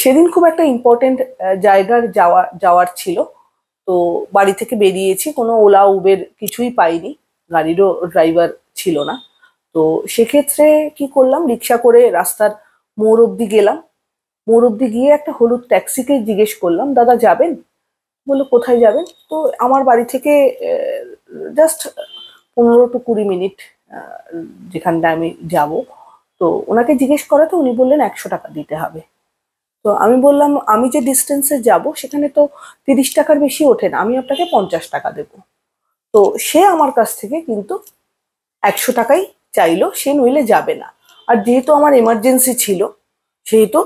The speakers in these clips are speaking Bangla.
সেদিন খুব একটা ইম্পর্টেন্ট জায়গার যাওয়ার ছিল। তো বাড়ি থেকে বেরিয়েছি, কোনো ওলা উবের কিছুই পাইনি, গাড়িরও ড্রাইভার ছিল না। তো সেক্ষেত্রে কি করলাম, রিক্সা করে রাস্তার মোড় অব্দি গেলাম। মোড় অব্দি গিয়ে একটা হলুদ ট্যাক্সিকে জিজ্ঞেস করলাম, দাদা যাবেন? বললো কোথায় যাবেন? তো আমার বাড়ি থেকে জাস্ট 15 to 20 মিনিট যেখানটা আমি যাব। তো ওনাকে জিজ্ঞেস করাতে উনি বললেন 100 টাকা দিতে হবে। তো আমি বললাম, আমি যে ডিস্টেন্সে যাব সেখানে তো 30 টাকার বেশি ওঠে না, আমি আপনাকে 50 টাকা দেবো। তো সে আমার কাছ থেকে কিন্তু 100 টাকাই চাইলো, সে নইলে যাবে না। আর যেহেতু আমার এমার্জেন্সি ছিল, সেহেতু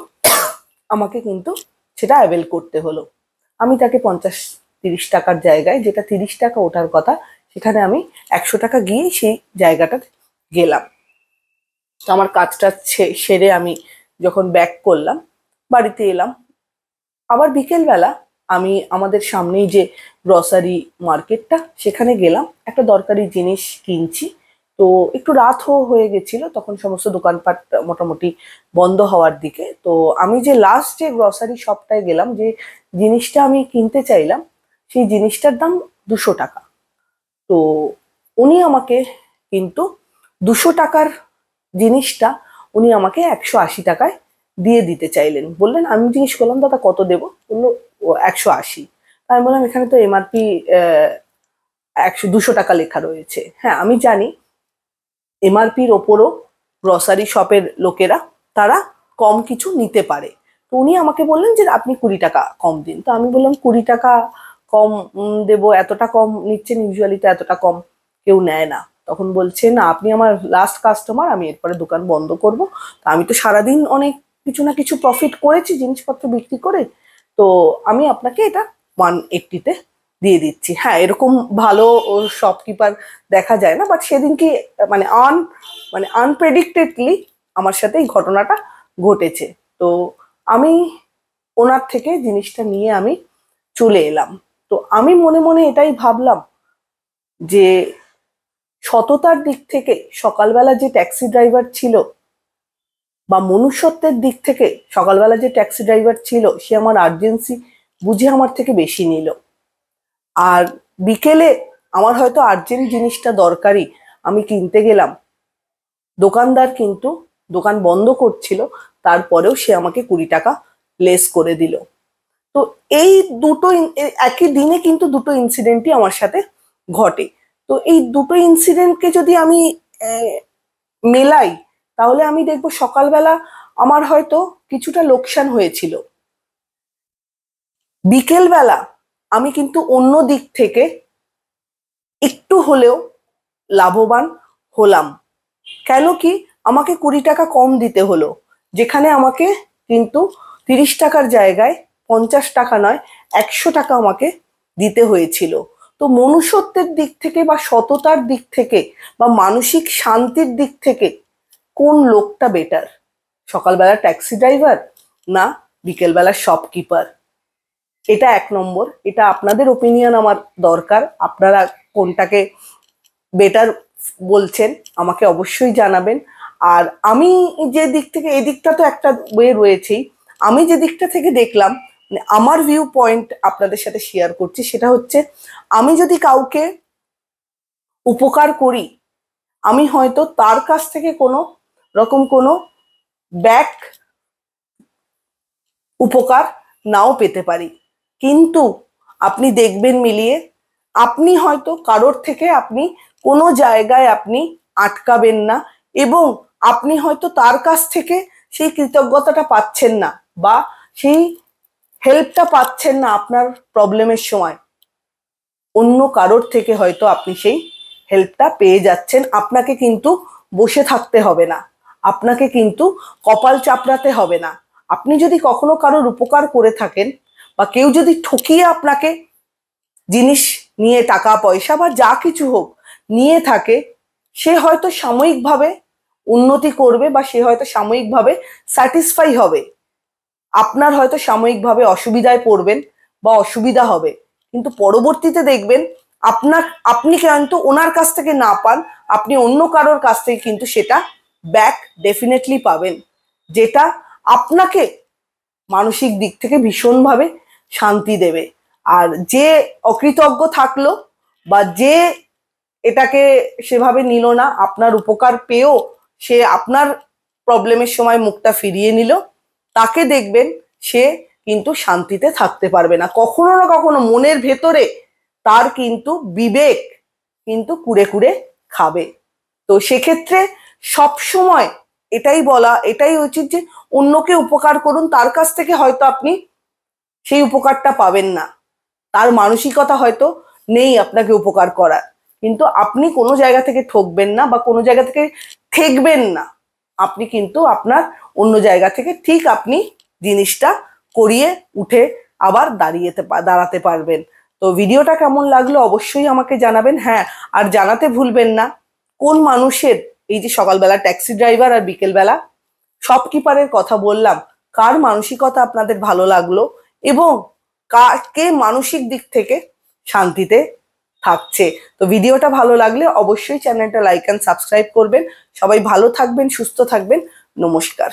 আমাকে কিন্তু সেটা অ্যাভেল করতে হলো। আমি তাকে 50-30 টাকার জায়গায়, যেটা 30 টাকা ওঠার কথা, সেখানে আমি 100 টাকা গিয়ে সেই জায়গাটা গেলাম। তো আমার কাজটা সেরে আমি যখন ব্যাক করলাম, বাড়িতে এলাম। আবার বিকেলবেলা আমি আমাদের সামনেই যে গ্রসারি মার্কেটটা, সেখানে গেলাম, একটা দরকারি জিনিস কিনছি। তো একটু রাতও হয়ে গেছিল, তখন সমস্ত দোকানপাট মোটামুটি বন্ধ হওয়ার দিকে। তো আমি যে লাস্ট যে গ্রসারি শপটায় গেলাম, যে জিনিসটা আমি কিনতে চাইলাম, সেই জিনিসটার দাম 200 টাকা। তো উনি আমাকে কিন্তু 200 টাকার জিনিসটা উনি আমাকে 180 টাকায় দিয়ে দিতে চাইলেন। বললেন, আমি জিজ্ঞেস করলাম, দাদা কত দেবো? বললো 180। আমি বললাম, এখানে তো এমআরপি 200 টাকা লেখা রয়েছে। হ্যাঁ আমি জানি, এমআরপির ওপরও গ্রসারি শপের লোকেরা তারা কম কিছু নিতে পারে। তো উনি আমাকে বললেন যে আপনি 20 টাকা কম দিন। তো আমি বললাম, 20 টাকা কম দেবো? এতটা কম নিচ্ছেন? ইউজুয়ালি তো এতটা কম কেউ নেয় না। তখন বলছে, না আপনি আমার লাস্ট কাস্টমার, আমি এরপরে দোকান বন্ধ করব। তো আমি তো সারাদিন অনেক কিছু না কিছু প্রফিট করেছি জিনিসপত্র বিক্রি করে, তো আমি আপনাকে এটা 180-তে দিয়ে দিচ্ছি। হ্যাঁ, এরকম ভালো শপকিপার দেখা যায় না, বাট সেদিন কি মানে আনপ্রেডিক্টেডলি আমার সাথে এই ঘটনাটা ঘটেছে। তো আমি ওনার থেকে জিনিসটা নিয়ে আমি চলে এলাম। তো আমি মনে মনে এটাই ভাবলাম যে সততার দিক থেকে সকালবেলা যে ট্যাক্সি ড্রাইভার ছিল, বা মনুষ্যত্বের দিক থেকে সকালবেলা যে ট্যাক্সি ড্রাইভার ছিল, সে আমার আর্জেন্সি বুঝে আমার থেকে বেশি নিল। আর বিকেলে আমার হয়তো আর্জেন্ট জিনিসটা দরকারি, আমি কিনতে গেলাম, দোকানদার কিন্তু দোকান বন্ধ করছিল, তারপরেও সে আমাকে 20 টাকা লেস করে দিল। তো এই দুটো একই দিনে কিন্তু দুটো ইনসিডেন্টই আমার সাথে ঘটে। তো এই দুটো ইনসিডেন্টকে যদি আমি মেলাই, তাহলে আমি দেখবো সকালবেলা আমার হয়তো কিছুটা লোকসান হয়েছিল, বিকেলবেলা আমি কিন্তু অন্য দিক থেকে একটু হলেও লাভবান হলাম। কেন কি, আমাকে 20 টাকা কম দিতে হলো, যেখানে আমাকে কিন্তু 30 টাকার জায়গায় 50 টাকা নয়, 100 টাকা আমাকে দিতে হয়েছিল। তো মনুষ্যত্বের দিক থেকে বা সততার দিক থেকে বা মানসিক শান্তির দিক থেকে কোন লোকটা বেটার? সকালবেলা ট্যাক্সি ড্রাইভার না বিকেলবেলা শপকিপার? এটা 1 নম্বর। এটা আপনাদের ওপিনিয়ন আমার দরকার, আপনারা কোনটাকে বেটার বলছেন আমাকে অবশ্যই জানাবেন। আর আমি যে দিক থেকে, এই দিকটা তো একটা ওয়ে রয়েছেই, আমি যে দিকটা থেকে দেখলাম, মানে আমার ভিউ পয়েন্ট আপনাদের সাথে শেয়ার করছি, সেটা হচ্ছে, আমি যদি কাউকে উপকার করি, আমি হয়তো তার কাছ থেকে কোনো রকম কোনো ব্যাক উপকার নাও পেতে পারি। কিন্তু আপনি দেখবেন মিলিয়ে, আপনি হয়তো কারোর থেকে আপনি কোনো জায়গায় আপনি আটকাবেন না, এবং আপনি হয়তো তার কাছ থেকে সেই কৃতজ্ঞতাটা পাচ্ছেন না, বা সেই হেল্পটা পাচ্ছেন না আপনার প্রবলেমের সময়। অন্য কারোর থেকে হয়তো আপনি সেই হেল্পটা পেয়ে যাচ্ছেন। আপনাকে কিন্তু বসে থাকতে হবে না, আপনাকে কিন্তু কপাল চাপড়াতে হবে না। আপনি যদি কখনো কারোর উপকার করে থাকেন, বা কেউ যদি ঠকিয়ে আপনাকে জিনিস নিয়ে, টাকা পয়সা বা যা কিছু হোক নিয়ে থাকে, সে হয়তো সাময়িকভাবে উন্নতি করবে, বা সে হয়তো সাময়িকভাবে স্যাটিসফাই হবে, আপনার হয়তো সাময়িকভাবে অসুবিধায় পড়বেন বা অসুবিধা হবে, কিন্তু পরবর্তীতে দেখবেন আপনি কিন্তু ওনার কাছ থেকে না পান, আপনি অন্য কারোর কাছ থেকে কিন্তু সেটা ব্যাক ডেফিনেটলি পাবেন, যেটা আপনাকে মানসিক দিক থেকে ভীষণভাবে শান্তি দেবে। আর যে অকৃতজ্ঞ থাকলো বা যে এটাকে সেভাবে নিল না, আপনার উপকার পেয়েও সে আপনার প্রবলেমের সময় মুখটা ফিরিয়ে নিল, তাকে দেখবেন সে কিন্তু শান্তিতে থাকতে পারবে না। কখনো না কখনো মনের ভেতরে তার কিন্তু বিবেক কিন্তু কুড়ে কুড়ে খাবে। তো সেক্ষেত্রে সব সময় এটাই উচিত যে অন্যকে উপকার করুন। তার কাছ থেকে হয়তো আপনি সেই উপকারটা পাবেন না, তার মানসিকতা হয়তো নেই আপনাকে উপকার করার, কিন্তু আপনি কোনো জায়গা থেকে ঠকবেন না বা কোনো জায়গা থেকে ঠেকবেন না। আপনি কিন্তু আপনার অন্য জায়গা থেকে ঠিক আপনি জিনিসটা করিয়ে উঠে আবার দাঁড়াতে পারবেন। তো ভিডিওটা কেমন লাগলো অবশ্যই আমাকে জানাবেন। হ্যাঁ, আর জানাতে ভুলবেন না কোন মানুষের, এই যে সকালবেলা ট্যাক্সি ড্রাইভার আর বিকেলবেলা শপকিপারের কথা বললাম, কার মানসিকতা আপনাদের ভালো লাগলো এবং কে মানসিক দিক থেকে শান্তিতে থাকছে। তো ভিডিওটা ভালো লাগলে অবশ্যই চ্যানেলটা লাইক অ্যান্ড সাবস্ক্রাইব করবেন। সবাই ভালো থাকবেন, সুস্থ থাকবেন। নমস্কার।